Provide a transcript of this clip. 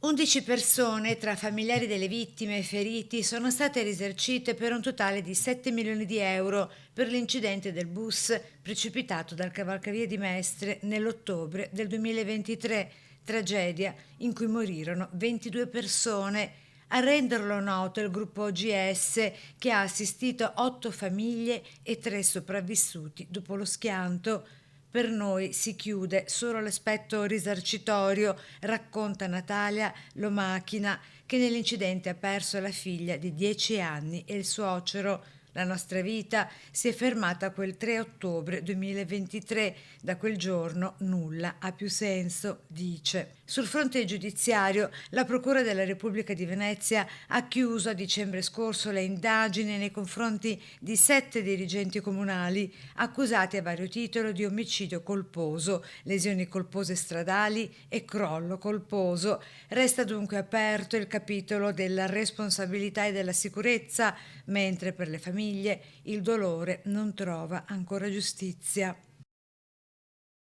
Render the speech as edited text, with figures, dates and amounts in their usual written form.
11 persone, tra familiari delle vittime e feriti, sono state risarcite per un totale di 7 milioni di euro per l'incidente del bus precipitato dal cavalcavia di Mestre nell'ottobre del 2023, tragedia in cui morirono 22 persone. A renderlo noto il gruppo OGS, che ha assistito 8 famiglie e 3 sopravvissuti dopo lo schianto. Per noi si chiude solo l'aspetto risarcitorio, racconta Natalia Lomachina, che nell'incidente ha perso la figlia di 10 anni e il suocero. La nostra vita si è fermata quel 3 ottobre 2023. Da quel giorno nulla ha più senso, dice. Sul fronte giudiziario, la Procura della Repubblica di Venezia ha chiuso a dicembre scorso le indagini nei confronti di 7 dirigenti comunali accusati a vario titolo di omicidio colposo, lesioni colpose stradali e crollo colposo. Resta dunque aperto il capitolo della responsabilità e della sicurezza, mentre per le famiglie il dolore non trova ancora giustizia.